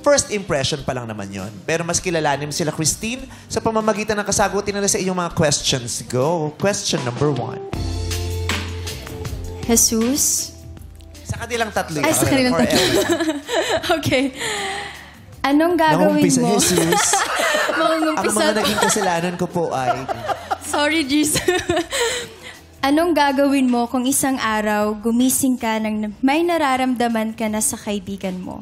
first impression pa lang naman yon. Pero mas kilalanin mo sila, Christine, sa pamamagitan ng kasagutin nila sa iyong mga questions. Go. Question number 1. Jesus? Sa kanilang tatlo. Ay, sa kanilang tatlo. Okay. Anong gagawin Nangumpisa, mo? Jesus. Ang Mangumpisa mga po. naging kasalanan ko po ay... Sorry, Jesus. Anong gagawin mo kung isang araw gumising ka nang may nararamdaman ka na sa kaibigan mo?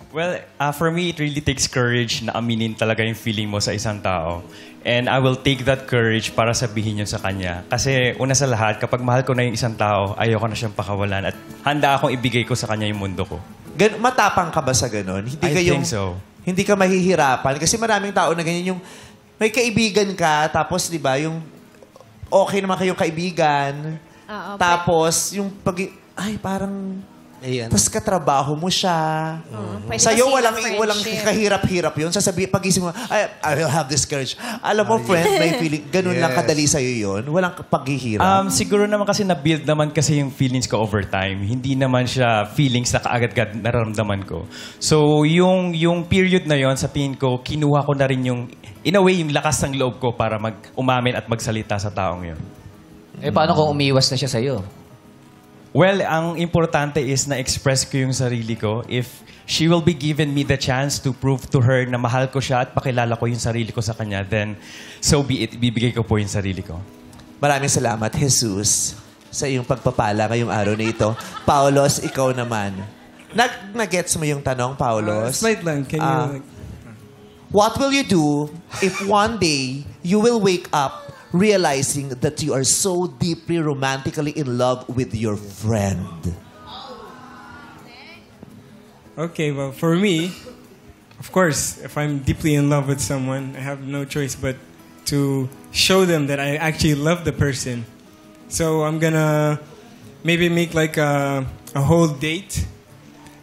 Well, for me, it really takes courage na aminin talaga yung feeling mo sa isang tao. And I will take that courage para sabihin yun sa kanya. Kasi una sa lahat, kapag mahal ko na yung isang tao, ayoko na siyang pakawalan at handa akong ibigay ko sa kanya yung mundo ko. Matapang ka ba sa ganun? Hindi I think so. Hindi ka mahihirapan. Kasi maraming tao na ganyan yung may kaibigan ka, tapos di ba, yung okay naman kayong kaibigan, tapos yung ay parang... Ayan. Tapos katrabaho mo siya. Sa'yo, walang kahirap-hirap yun. Sasabihin, pagising mo, I will have this courage. Alam mo, friend, may feeling, ganun lang kadali sa'yo yun. Walang paghihirap. Siguro naman kasi na-build naman kasi yung feelings ko over time. Hindi naman siya feelings na kaagad-agad nararamdaman ko. So, yung period na yon sa tingin ko, kinuha ko na rin yung, in a way, yung lakas ng loob ko para umamin at magsalita sa taong yun. Eh, paano kung umiwas na siya sa'yo? Well, ang importante is na-express ko yung sarili ko. If she will be given me the chance to prove to her na mahal ko siya at pakilala ko yung sarili ko sa kanya, then so be it. Ibibigay ko po yung sarili ko. Maraming salamat, Jesus, sa iyong pagpapala ngayong araw na ito. Paulos, ikaw naman. Nag-gets mo yung tanong, Paulos? Slight lang. Can you... What will you do if one day you will wake up realizing that you are so deeply romantically in love with your friend? Okay, well, for me, of course, if I'm deeply in love with someone, I have no choice but to show them that I actually love the person. So I'm gonna maybe make like a whole date,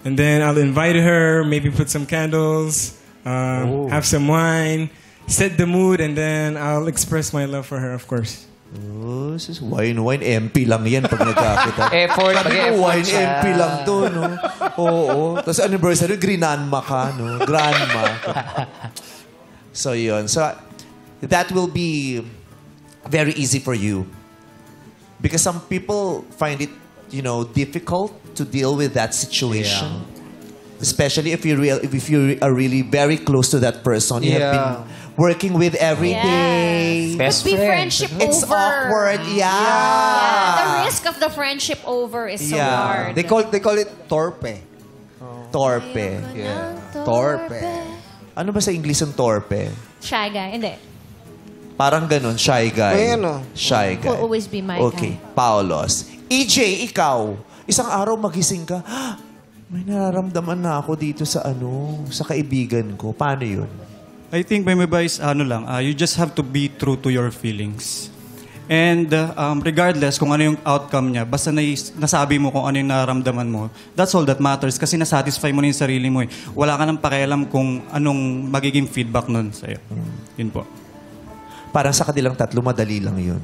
and then I'll invite her, maybe put some candles, have some wine, set the mood, and then I'll express my love for her, of course. Oh, sis, wine, MP lang yan pag nagkakita. Effort, Sabi ko, mag-effort wine, siya. MP lang to, no? Oo. Tapos anniversary, grandma ka, no? Grandma. So, yun. So, that will be very easy for you. Because some people find it, difficult to deal with that situation. Yeah. Especially if you are really very close to that person. You have been working with every day. Best Could be friend. friendship It's over. awkward. The risk of the friendship over is so hard. They call it torpe. Torpe. Yeah. Torpe. Ano ba sa English ang torpe? Shy guy. Hindi. Parang ganun, shy guy. May ano. Shy guy. Will always be my Okay, Paulos. EJ, ikaw, isang araw magising ka, may nararamdaman na ako dito sa kaibigan ko. Paano yun? I think my advice, you just have to be true to your feelings. And regardless kung ano yung outcome niya, basta nasabi mo kung ano yung nararamdaman mo, that's all that matters kasi nasatisfy mo na yung sarili mo. Wala ka nang pakialam kung anong magiging feedback nun sa'yo. Yun po. Parang sa kanilang tatlo, madali lang yun.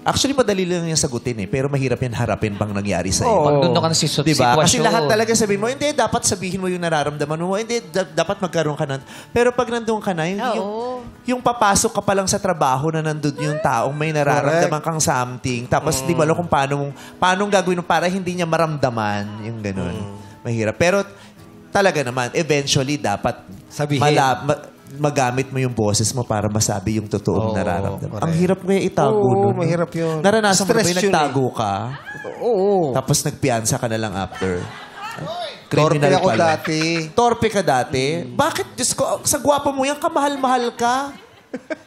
Actually, madali lang yung sagutin pero mahirap yan harapin bang nangyari sa'yo. Pag doon ka na si Diba? sitwasyon. Kasi lahat talaga sabihin mo, hindi, dapat sabihin mo yung nararamdaman mo. Hindi, dapat magkaroon ka na. Pero pag nandun ka na, yung papasok ka pa lang sa trabaho na nandun yung taong may nararamdaman kang something. Tapos di ba kung paano gagawin mo para hindi niya maramdaman. Yung ganun. Mahirap. Pero talaga naman, eventually, dapat sabihin. Magamit mo yung boses mo para masabi yung totoong nararamdaman. Correct. Ang hirap kaya itago nun. Mahirap yun. Naranasan mo ba Stress yung yun nagtago ka? Oo. Tapos nagpiansa ka na lang after. Torpe Criminal ako pala. dati. Torpe ka dati? Bakit? Diyos ko, sa gwapo mo yan, kamahal-mahal ka.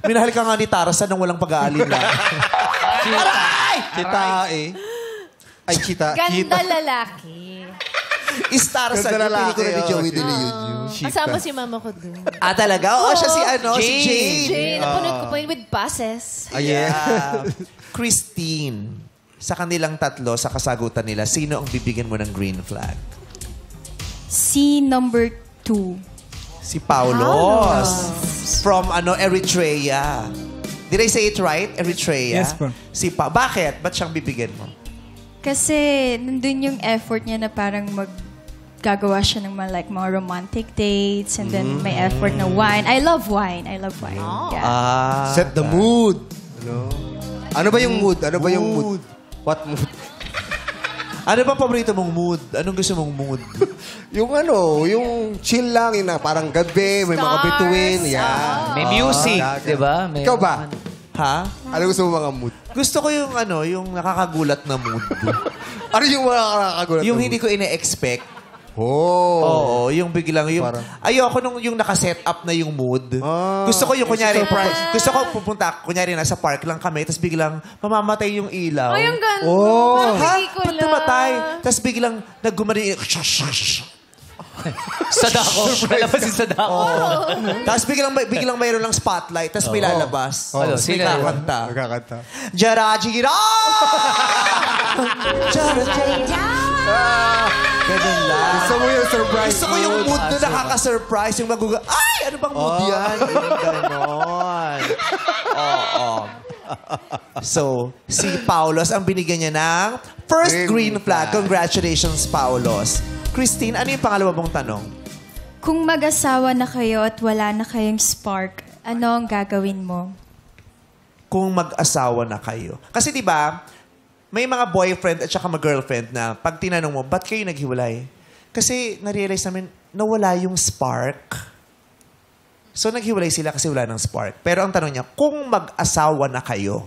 Minahal ka nga ni Tarzan nang walang pag-aalala. Aray! Chita Ay, chita. Ganda lalaki. Tarzan. Ganda Yung lalaki, pelikula ni Joey De Leon. Kasama si mama ko dun. Talaga? Oo, siya si si Jane. Jane, napanood ko pa yun with buses. Yeah. Christine, sa kanilang tatlo, sa kasagutan nila, sino ang bibigyan mo ng green flag? Si number 2. Si Paulos. From Eritrea. Did I say it right? Eritrea? Yes, po. Bakit? Ba't siyang bibigyan mo? Kasi nandun yung effort niya na parang gagawa siya ng mga romantic dates and then may effort na wine. I love wine. Yeah. Set the mood. Ano ba yung mood? Ano ba yung mood? What mood? Ano ba paborito mong mood? Anong gusto mong mood? Yung yung chill lang, yung parang gabi, may mga bituin. Yeah. May music, di ba? May- Ikaw ba? Ha? Ano gusto mo mga mood? Gusto ko yung yung nakakagulat na mood. Ano yung mga nakakagulat? Yung hindi ko ine-expect. Oh. Oo, yung biglang yung... Parang- Ayoko nung yung nakaset up na yung mood. Gusto ko yung kunyari... Gusto ko pupunta, kunyari nasa park lang kami, tapos biglang mamamatay yung ilaw. Ay, ang ganda. Oh. Ha? Ba't namatay? Tapos biglang naggumani... Sadako. Lalabas yung Sadako. Tapos biglang mayroon lang spotlight, tapos may lalabas. Ano, Tapos may sino yun? kakanta. Magkakanta. Jara-jira! Jara-jira! Ganun lang. Gusto mo yung surprise Gusto ko yung mood na nakaka-surprise. Yung ay! Ano bang mood yan? Yung ganon. Oo. So, si Paulos ang binigyan niya ng first green flag. Congratulations, Paulos. Christine, ano yung pangalawa mong tanong? Kung mag-asawa na kayo at wala na kayong spark, ano ang gagawin mo? Kung mag-asawa na kayo. Kasi di ba, may mga boyfriend at saka mga girlfriend na pag tinanong mo, ba't kayo naghiwalay? Kasi na-realize namin, nawala yung spark. So naghiwalay sila kasi wala ng spark. Pero ang tanong niya, kung mag-asawa na kayo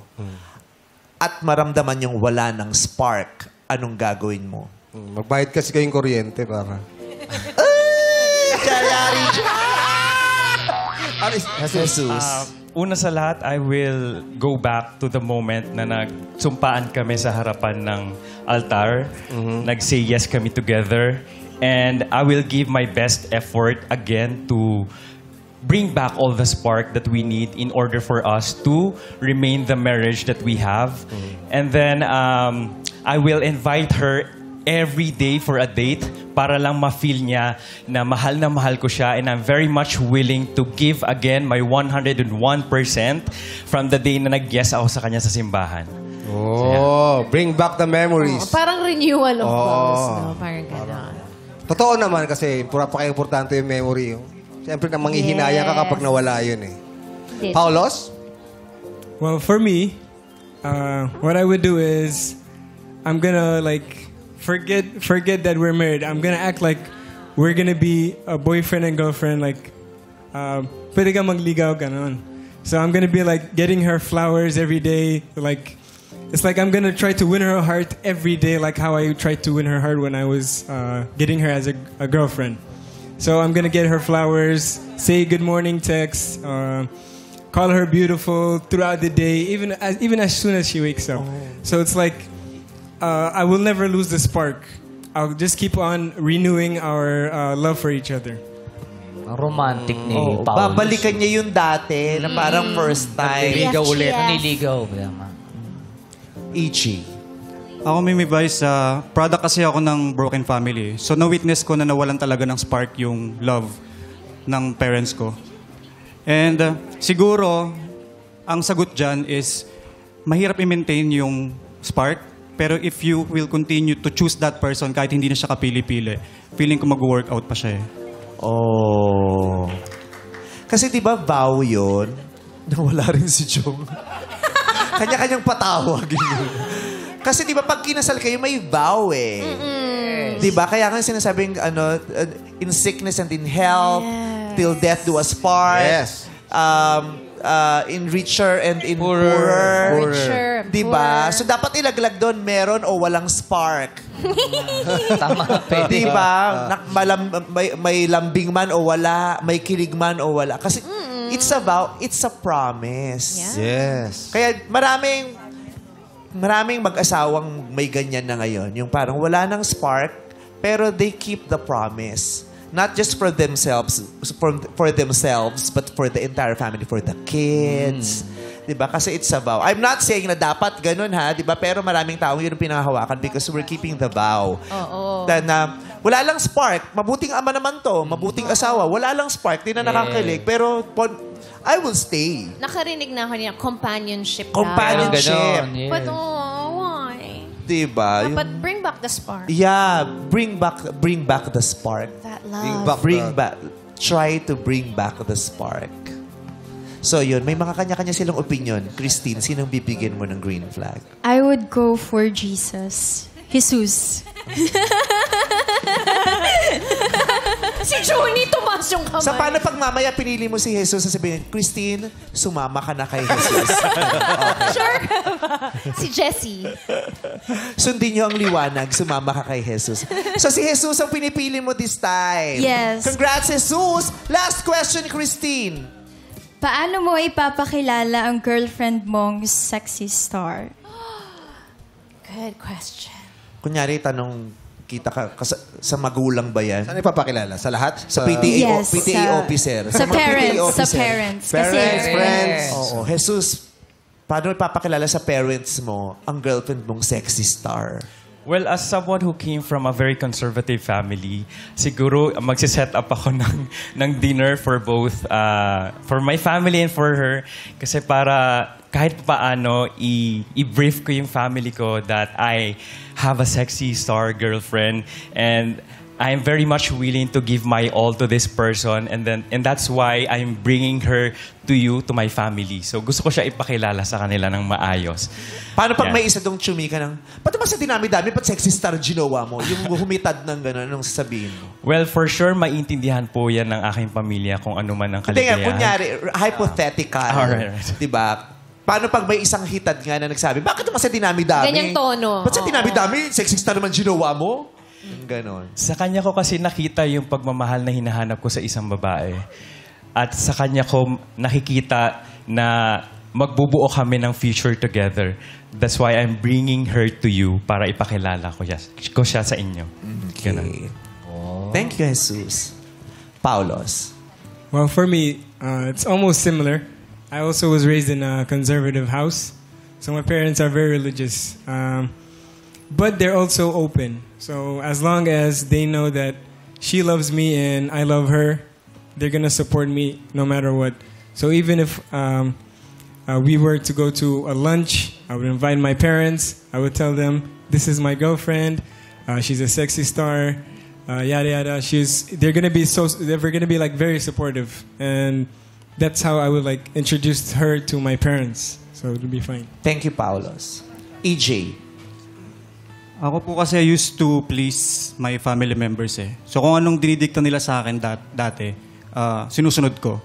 at maramdaman yung wala ng spark, anong gagawin mo? Magbayad kasi kayong kuryente para... Jesus. Una sa lahat, I will go back to the moment na nagsumpaan kami sa harapan ng altar. Nag-say yes kami together. And I will give my best effort again to bring back all the spark that we need in order for us to remain the marriage that we have. And then I will invite her every day for a date para lang ma-feel niya na mahal ko siya, and I'm very much willing to give again my 101% from the day na nag-yes ako sa kanya sa simbahan. Oh, bring back the memories. Parang renewal of vows, no? Parang gano'n. Totoo naman kasi napaka-importante yung memory. Siyempre na manghihinayang ka kapag nawala yun eh. Paulos? Well, for me, what I would do is I'm gonna forget that we're married. I'm gonna act like we're gonna be a boyfriend and girlfriend. Pwede ka magligaw, ganon. So I'm gonna be getting her flowers every day. It's like I'm gonna try to win her heart every day, like how I tried to win her heart when I was getting her as a girlfriend. So I'm gonna get her flowers, say good morning text, call her beautiful throughout the day, even as soon as she wakes up. So it's like I will never lose the spark. I'll just keep on renewing our love for each other. Ang romantic ni Oh, Paulus. babalikan niya yung dati na parang first time. Niligaw ulit. Yes. Niligaw. Tama. Ichi. Ako, Mimi Vice, product kasi ako ng broken family. So, na-witness ko na nawalan talaga ng spark yung love ng parents ko. And siguro, ang sagot dyan is, mahirap i-maintain yung spark. Pero if you will continue to choose that person kahit hindi na siya kapili-pili, feeling ko mag-workout pa siya eh. Oh. Kasi di ba vow yun? Nawala rin si Jong. Kanya-kanyang patawag yun. Kasi di ba pag kinasal kayo, may vow eh. Di ba? Kaya nga sinasabing, in sickness and in health, till death do us part. Yes. In richer and in poorer. Richer, Di ba? poorer. So dapat ilaglag doon, meron o walang spark. Tama. Pwede. Di ba? May lambing man o wala, may kilig man o wala. Kasi it's a vow, it's a promise. Yes. Kaya maraming mag-asawang may ganyan na ngayon. Yung parang wala ng spark, pero they keep the promise. Not just for themselves, for themselves, but for the entire family, for the kids. Diba? Kasi it's a vow. I'm not saying na dapat ganun ha, diba? Pero maraming taong yun ang pinangahawakan because we're keeping the vow. Oo. Na wala lang spark. Mabuting ama naman to. Mabuting asawa. Wala lang spark. Di na nakakilig. Pero I will stay. Nakarinig na ako niya, companionship. Companionship. Ganon, yeah. But why? Diba? But bring back the spark. Yeah, bring back the spark. That love. Try to bring back the spark. So yun, may mga kanya-kanya silang opinion. Christine, sinong bibigyan mo ng green flag? I would go for Jesus. Jesus. Si Johnny, tumaas yung kamay. Sa paano pag mamaya pinili mo si Jesus, sasabihin, Christine, sumama ka na kay Jesus. Sure ka ba? Si Jessie. Sundin niyo ang liwanag, sumama ka kay Jesus. So si Jesus ang pinipili mo this time. Yes. Congrats, Jesus! Last question, Christine. Paano mo ipapakilala ang girlfriend mong sexy star? Good question. Kunyari, tanong, kita ka sa magulang ba yan? Saan ipapakilala? Sa lahat? Sa PTA, Yes, PTA officer. Sa mga PTA parents. Sa officer. parents. Parents, friends. Oo. Jesus, paano ipapakilala sa parents mo ang girlfriend mong sexy star? Well, as someone who came from a very conservative family, siguro magsiset up ako ng dinner for both, for my family and for her. Kasi para kahit paano, i-brief ko yung family ko that I have a sexy star girlfriend and I'm very much willing to give my all to this person and that's why I'm bringing her to you, to my family. So gusto ko siya ipakilala sa kanila ng maayos. Paano pag Yeah. may isa dong chumika ng, ba't naman sa dinami-dami, ba't sexy star ginawa mo? Yung humitad ng gano'n, anong sasabihin mo? Well, for sure, maintindihan po yan ng aking pamilya kung ano man ang Hindi nga, kaligayahan. kunyari, hypothetical. Alright. Diba? Paano pag may isang hitad nga na nagsabi, bakit naman sa dinami-dami? Ganyang tono. Ba't sa dinami-dami, sexy star naman ginawa mo? Yung ganon. Sa kanya ko kasi nakita yung pagmamahal na hinahanap ko sa isang babae. At sa kanya ko nakikita na magbubuo kami ng future together. That's why I'm bringing her to you para ipakilala ko siya sa inyo. Ganon. Okay. Thank you, Jesus. Paulos. Well, for me, it's almost similar. I also was raised in a conservative house, so my parents are very religious. But they're also open. So as long as they know that she loves me and I love her, they're gonna support me no matter what. So even if we were to go to a lunch, I would invite my parents. I would tell them, "This is my girlfriend. She's a sexy star. Yada yada." They're gonna be like very supportive, and that's how I would like introduce her to my parents. So it'll be fine. Thank you, Paulos. EJ. Ako po kasi used to please my family members eh. So kung anong dinidikta nila sa akin dati, sinusunod ko.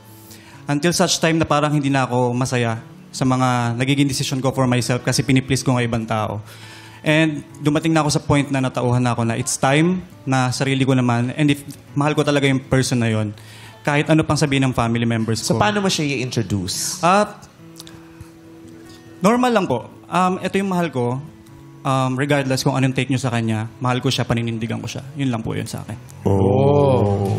Until such time na parang hindi na ako masaya sa mga nagiging decision ko for myself kasi piniplease ko ng ibang tao. And dumating na ako sa point na natauhan na ako na it's time na sarili ko naman. And if mahal ko talaga yung person na yon, kahit ano pang sabihin ng family members So ko. paano mo siya i-introduce? Normal lang po. Ito yung mahal ko. Regardless kung anong take nyo sa kanya, mahal ko siya, paninindigan ko siya. Yun lang po yun sa akin.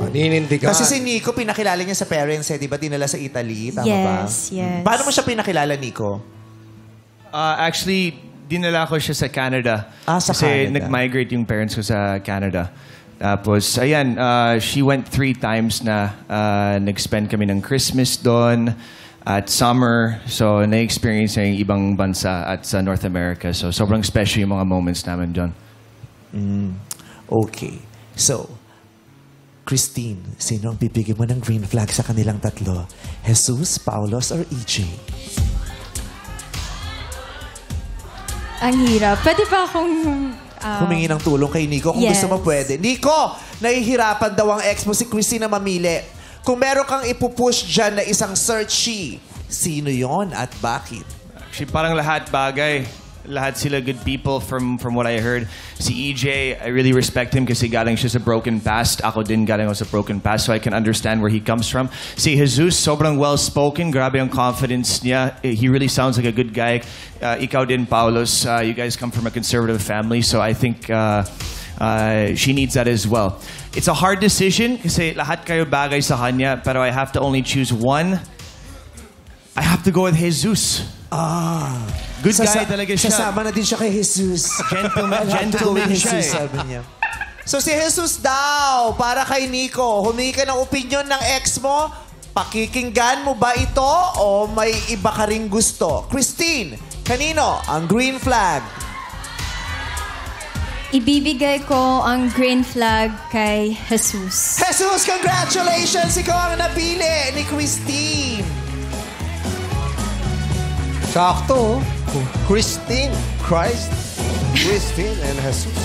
Ninindigan. Kasi si Nico, pinakilala niya sa parents eh. Di ba dinala sa Italy? Tama ba? Yes. Paano mo siya pinakilala, Nico? Actually, dinala ko siya sa Canada. Sa Kasi Canada. nag-migrate yung parents ko sa Canada. Tapos, ayan, she went 3 times na nag-spend kami ng Christmas doon at summer. So, na-experience niya yung ibang bansa at sa North America. So, sobrang special yung mga moments namin doon. Okay. So, Christine, sino ang bibigyan mo ng green flag sa kanilang tatlo? Jesus, Paulos, or EJ? Ang hirap. Pwede ba akong... Humingi ng tulong kay Nico. Kung Yes. gusto mo, pwede. Nico, nahihirapan daw ang ex mo si Christine na mamili. Kung meron kang ipupush dyan na isang searchy, sino yon at bakit? Actually, parang lahat bagay. Lahat sila good people from what I heard. Si EJ, I really respect him kasi galing siya sa broken past. Ako din galing ako sa broken past, so I can understand where he comes from. Si Jesus, sobrang well-spoken. Grabe ang confidence niya. He really sounds like a good guy. Ikaw din, Paulos. You guys come from a conservative family, so I think she needs that as well. It's a hard decision kasi lahat kayo bagay sa kanya, pero I have to only choose one. I have to go with Jesus. Good guy talaga siya. Sasama na din siya kay Jesus. Gentleman siya Jesus, eh. sabi niya. So si Jesus daw, para kay Nico, humingi ka ng opinion ng ex mo, pakikinggan mo ba ito o may iba ka ring gusto? Christine, kanino ang green flag? ibibigay ko ang green flag kay Jesus. Jesus, congratulations! Ikaw ang napili ni Christine. Sakto, oh. Christine. Christine and Jesus.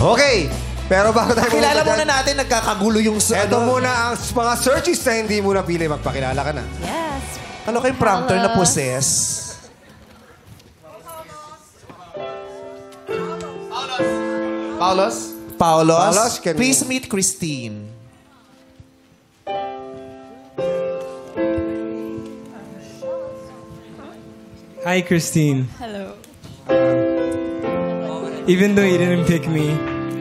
Okay. Pero bago tayo Kilala pumunta muna dyan, natin, nagkakagulo yung... Ito muna ang mga searches na hindi mo napili. Magpakilala ka na. Yes. Ano kayong prompter na possess? Paulos? Paulos, can please you- meet Christine. Hi, Christine. Hello. Even though you didn't pick me,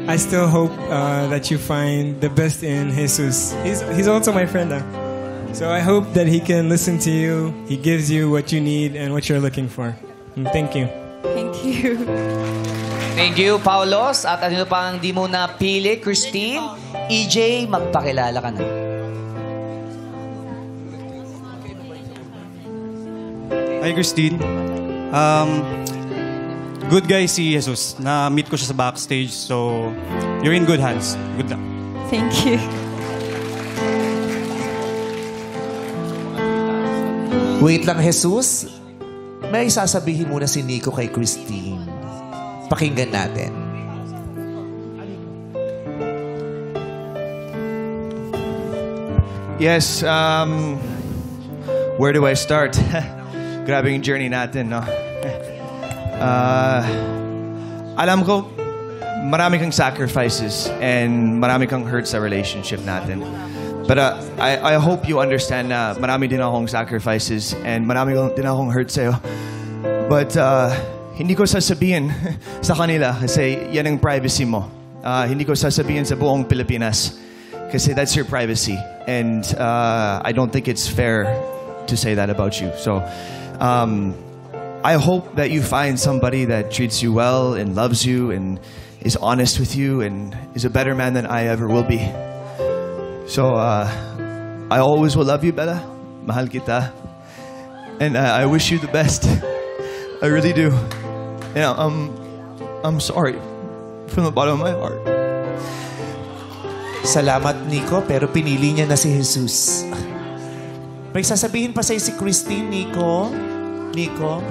I still hope that you find the best in Jesus. He's also my friend. So I hope that he can listen to you. He gives you what you need and what you're looking for. And thank you. Thank you. Thank you, Paulos. At ano pang di mo napili, Christine? EJ, magpakilala ka na. Hi, Christine. Good guy si Jesus. Na-meet ko siya sa backstage. So, you're in good hands. Good luck. Thank you. Wait lang, Jesus. May sasabihin muna si Nico kay Christine. Pakinggan natin. Yes, where do I start? Grabe yung journey natin, no? Alam ko, marami kang sacrifices and marami kang hurt sa relationship natin. But I hope you understand na marami din akong sacrifices and marami din akong hurt sa'yo. But hindi ko sasabihin sa kanila kasi yan ang privacy mo. Hindi ko sasabihin sa buong Pilipinas kasi that's your privacy. And I don't think it's fair to say that about you. So I hope that you find somebody that treats you well and loves you and is honest with you and is a better man than I ever will be. So, I always will love you, Bella. Mahal kita. And I wish you the best. I really do. You know, I'm sorry from the bottom of my heart. Salamat, Nico, pero pinili niya na si Jesus. May sasabihin pa sa'yo si Christine, Nico. Nico?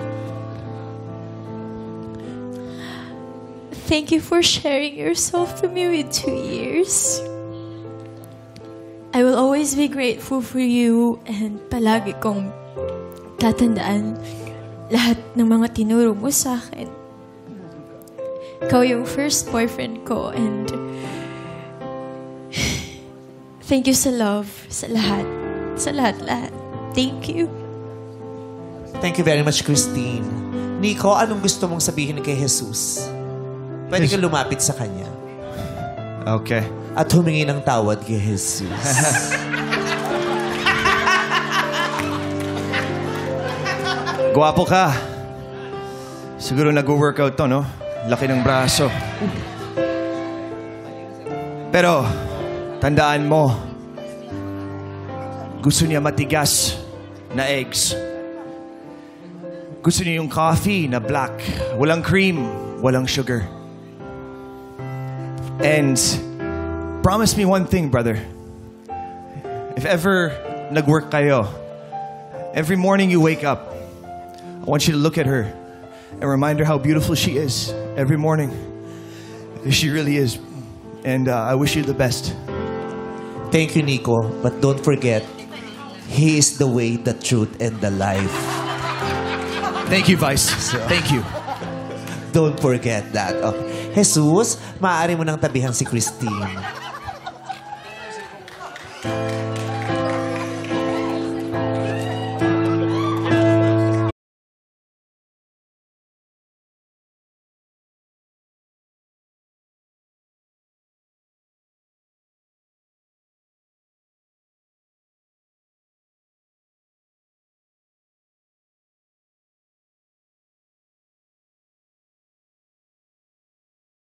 Thank you for sharing yourself to me with 2 years. I will always be grateful for you and palagi kong tatandaan lahat ng mga tinuro mo sa akin. Ikaw yung first boyfriend ko and thank you sa love, sa lahat. Sa lahat-lahat. Thank you. Thank you very much, Christine. Nico, anong gusto mong sabihin kay Jesus? Pwede ka lumapit sa kanya. Okay. At humingi ng tawad kay Jesus. Gwapo ka. Siguro nag-workout to, no? Laki ng braso. Pero, tandaan mo, gusto niya matigas na eggs. Gusto niya yung coffee na black. Walang cream, walang sugar. And promise me one thing, brother. If ever nag-work kayo, every morning you wake up, I want you to look at her and remind her how beautiful she is every morning. She really is. And I wish you the best. Thank you, Nico. But don't forget, He is the way, the truth, and the life. Thank you, Vice. Thank you. Don't forget that. Okay. Jesus, maaari mo nang tabihan si Christine.